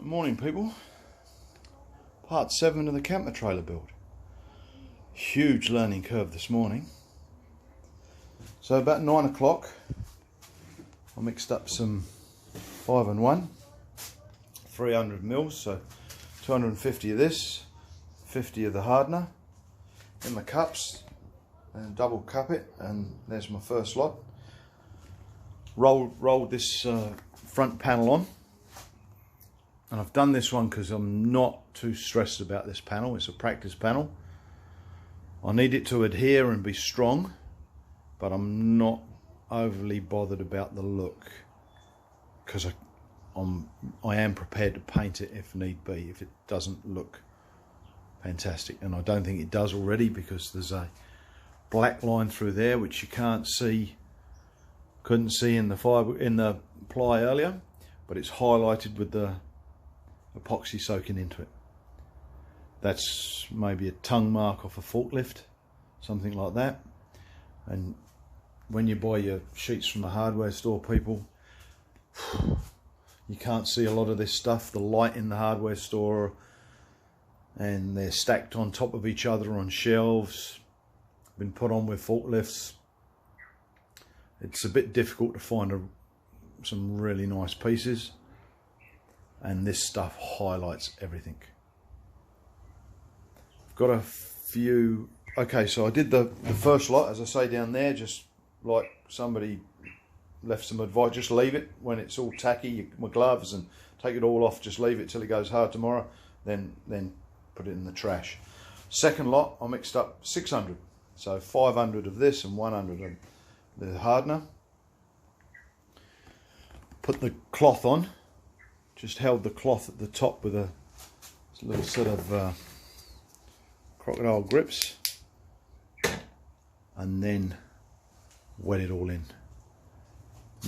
Morning people, part 7 of the camper trailer build. Huge learning curve this morning. So about 9 o'clock I mixed up some 5-in-1, 300 mils, so 250 of this, 50 of the hardener in the cups, and double cup it, and there's my first lot. Rolled this front panel on. And I've done this one because I'm not too stressed about this panel. It's a practice panel. I need it to adhere and be strong, but I'm not overly bothered about the look because I am prepared to paint it if need be, if it doesn't look fantastic. And I don't think it does already because there's a black line through there which you can't see, couldn't see in the ply earlier, but it's highlighted with the epoxy soaking into it. That's maybe a tongue mark off a forklift, something like that. And when you buy your sheets from the hardware store, people, you can't see a lot of this stuff. The light in the hardware store, and they're stacked on top of each other on shelves, been put on with forklifts. It's a bit difficult to find some really nice pieces. And this stuff highlights everything. I've got a few. Okay, so I did the first lot, as I say down there, just like somebody left some advice. Just leave it when it's all tacky, my gloves, and take it all off. Just leave it till it goes hard tomorrow. Then put it in the trash. Second lot, I mixed up 600. So 500 of this and 100 of the hardener. Put the cloth on. Just held the cloth at the top with a little set of crocodile grips, and then wet it all in.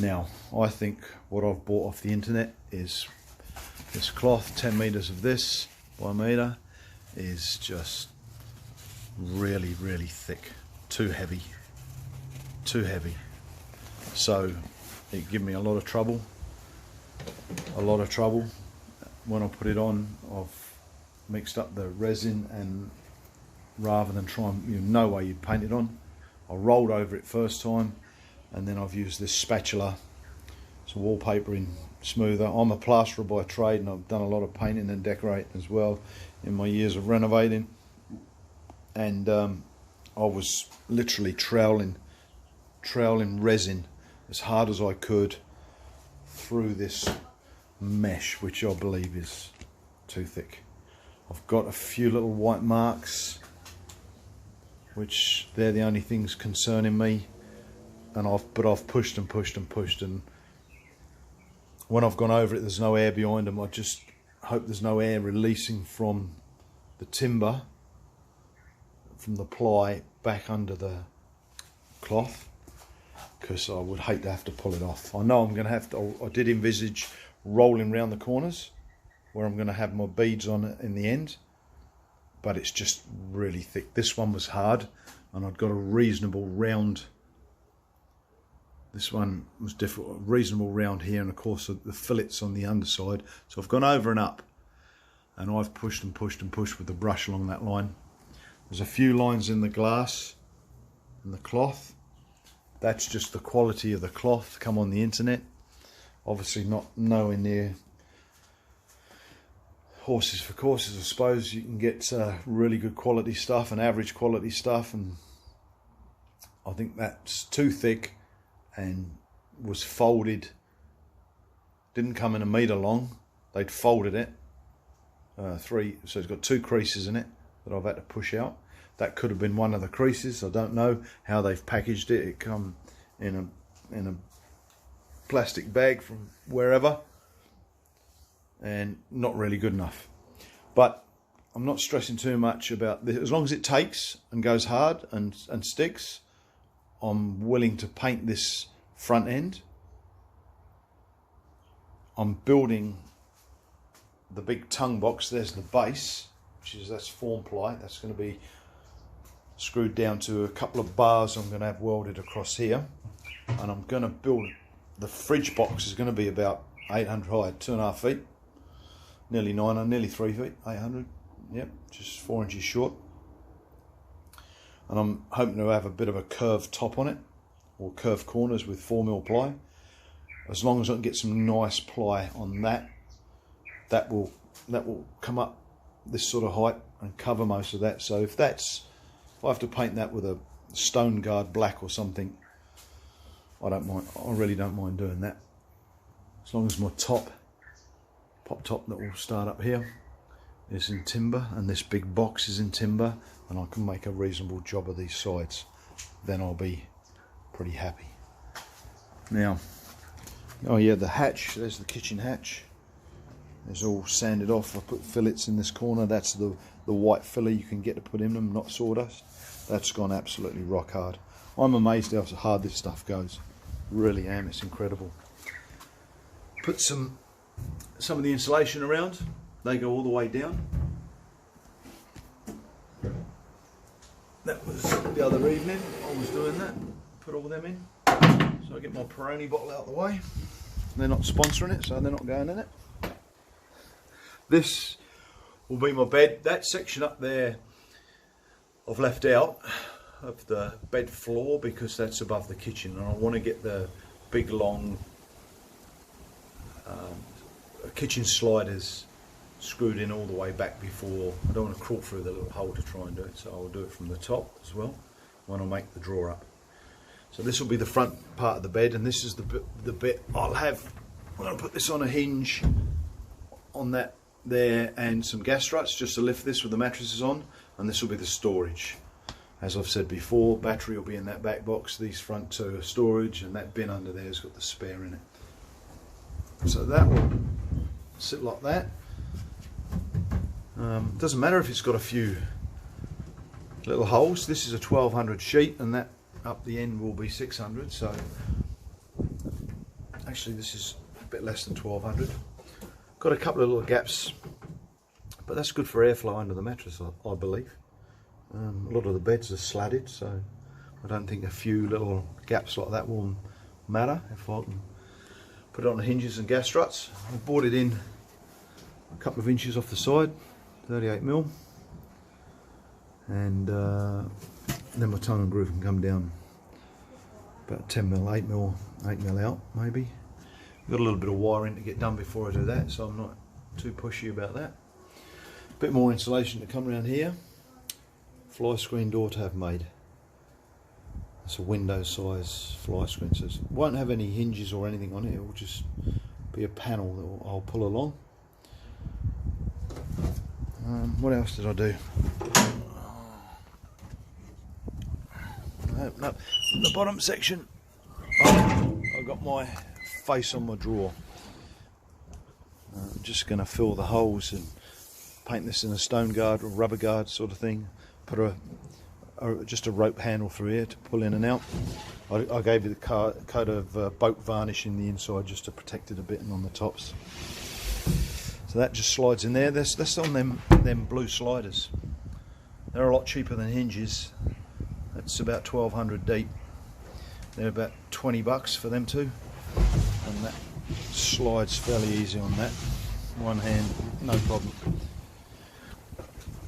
Now, I think what I've bought off the internet is this cloth. 10 meters of this by a meter is just really, really thick, too heavy. So it gave me a lot of trouble. When I put it on. I've mixed up the resin, and rather than try and, no way you'd paint it on, I rolled over it first time, and then I've used this spatula, some wallpapering smoother. I'm a plasterer by trade, and I've done a lot of painting and decorating as well in my years of renovating, and I was literally troweling resin as hard as I could through this mesh, which I believe is too thick. I've got a few little white marks, which they're the only things concerning me, and I've pushed and pushed and pushed, and when I've gone over it, there's no air behind them. I just hope there's no air releasing from the timber, from the ply back under the cloth, because I would hate to have to pull it off. I know I'm going to have to. I did envisage rolling round the corners where I'm going to have my beads on it in the end, but it's just really thick. This one was hard, and I'd got a reasonable round. This one was difficult, reasonable round here, and of course the fillets on the underside. So I've gone over and up, and I've pushed and pushed and pushed with the brush along that line. There's a few lines in the glass and the cloth. That's just the quality of the cloth come on the internet. Obviously not nowhere near horses for courses. I suppose you can get really good quality stuff and average quality stuff, and I think that's too thick and was folded. Didn't come in a metre long. They'd folded it so it's got 2 creases in it that I've had to push out. That could have been one of the creases. I don't know how they've packaged it. It come in a plastic bag from wherever, and not really good enough. But I'm not stressing too much about this. As long as it takes and goes hard and sticks, I'm willing to paint this front end. I'm building the big tongue box. There's the base, that's form ply. That's going to be screwed down to a couple of bars I'm going to have welded across here, and I'm going to build the fridge box. Is going to be about 800 high, 2.5 feet. nearly 900, nearly 3 feet, 800. Yep, just 4 inches short. And I'm hoping to have a bit of a curved top on it, or curved corners with 4mm ply. As long as I can get some nice ply on that, that will come up this sort of height and cover most of that. So if I have to paint that with a stone guard black or something, I don't mind. I really don't mind doing that. As long as my pop top that will start up here is in timber, and this big box is in timber, and I can make a reasonable job of these sides, then I'll be pretty happy. Now, oh yeah, the hatch, there's the kitchen hatch. It's all sanded off. I put fillets in this corner. That's the white filler you can get to put in them, not sawdust. That's gone absolutely rock hard. I'm amazed how hard this stuff goes. Really am, it's incredible. Put some of the insulation around. They go all the way down. That was the other evening, I was doing that. Put all them in. So I get my Peroni bottle out of the way. They're not sponsoring it, so they're not going in it. This will be my bed. That section up there I've left out of the bed floor because that's above the kitchen, and I want to get the big long kitchen sliders screwed in all the way back before. I don't want to crawl through the little hole to try and do it, so I'll do it from the top as well when I make the drawer up. So this will be the front part of the bed, and this is the bit I'll have. I'm going to put this on a hinge on that there, and some gas struts just to lift this with the mattresses on, and this will be the storage. As I've said before, battery will be in that back box, these front two are storage, and that bin under there has got the spare in it. So that will sit like that. Doesn't matter if it's got a few little holes. This is a 1200 sheet, and that up the end will be 600, so actually this is a bit less than 1200. Got a couple of little gaps, but that's good for airflow under the mattress, I believe. A lot of the beds are slatted, so I don't think a few little gaps like that will matter if I can put it on the hinges and gas struts. I brought it in a couple of inches off the side, 38mm, and then my tongue and groove can come down about 10mm, 8mm out maybe. Got a little bit of wiring to get done before I do that, so I'm not too pushy about that. Bit more insulation to come around here. Fly screen door to have made. It's a window size fly screen, so it won't have any hinges or anything on it. It will just be a panel that I'll pull along. What else did I do? No, the bottom section, I've got my face on my drawer. I'm just going to fill the holes and paint this in a stone guard or rubber guard sort of thing. Put just a rope handle through here to pull in and out. I gave it a coat of boat varnish in the inside just to protect it a bit, and on the tops. So that just slides in there. That's on them blue sliders. They're a lot cheaper than hinges. That's about 1200 deep. They're about 20 bucks for them too, and that slides fairly easy on that. One hand, no problem.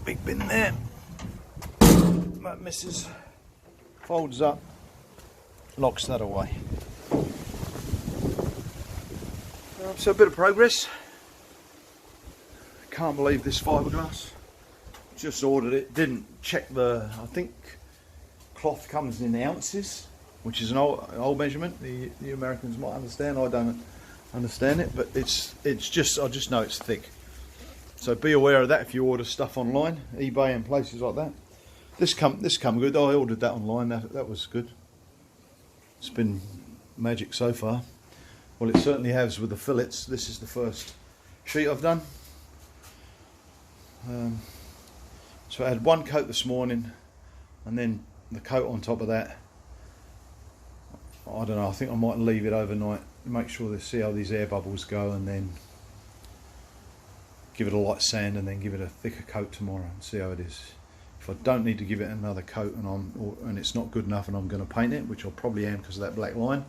Big bin there. That misses, folds up, locks that away. So a bit of progress. Can't believe this fiberglass. Just ordered it, didn't check I think cloth comes in ounces, which is an old measurement. The Americans might understand. I don't understand it, but it's just, I just know it's thick. So be aware of that if you order stuff online, eBay and places like that. This come good. I ordered that online. That was good. It's been magic so far. Well, it certainly has with the fillets. This is the first sheet I've done. So I had one coat this morning, and then the coat on top of that. I don't know. I think I might leave it overnight. Make sure see how these air bubbles go, and then give it a light sand, and then give it a thicker coat tomorrow and see how it is. If I don't need to give it another coat and it's not good enough and I'm going to paint it, which I probably am because of that black line,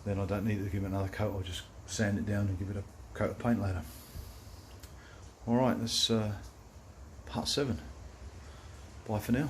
then I don't need to give it another coat. I'll just sand it down and give it coat of paint later. Alright, that's part 7. Bye for now.